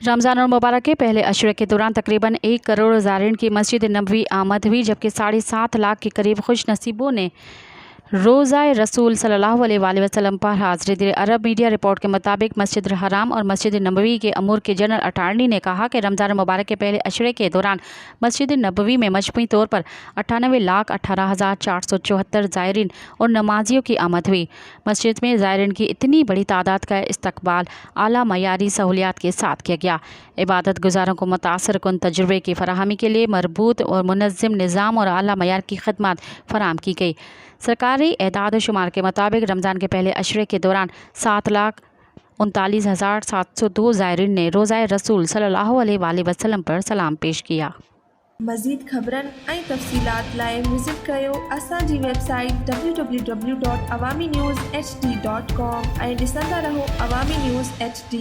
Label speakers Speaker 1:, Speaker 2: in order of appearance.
Speaker 1: रमज़ान और मुबारक के पहले अशरे के दौरान तकरीबन 1 करोड़ ज़ायरीन की मस्जिद नबवी आमद हुई, जबकि 7.5 लाख के करीब खुश नसीबों ने रोज़ा रसूल सल्लल्लाहु अलैहि वसल्लम पर हाज़िरी दी। अरब मीडिया रिपोर्ट के मुताबिक मस्जिद हराम और मस्जिद नबवी के अमूर के जनरल अटारनी ने कहा कि रमज़ान मुबारक के पहले अशरे के दौरान मस्जिद नबवी में मजमूई तौर पर 98,18,474 ज़ायरीन और नमाजियों की आमद हुई। मस्जिद में ज़ायरीन की इतनी बड़ी तादाद का इस्तकबाल आला मयारी सहूलियात के साथ किया गया। इबादत गुजारों को मुतासर कुन तजुर्बे की फराहमी के लिए मरबूत और मुनज़्ज़म निज़ाम और आला मयार की खदमात फराहम की गई। सरकारी एदाद शुमार के मुताबिक रमज़ान के पहले अशरे के दौरान 7,39,702 ज़ायरीन ने रोज़ा रसूल सल्लल्लाहु अलैहि वसल्लम पर सलाम पेश किया।
Speaker 2: मज़ीद ख़बरन ऐं तफ़सीलात लाइ विज़िट कयो असांजी वेबसाइट www.awamiNewsHD.com ऐं ॾिसंदा रहो अवामी न्यूज़ HD।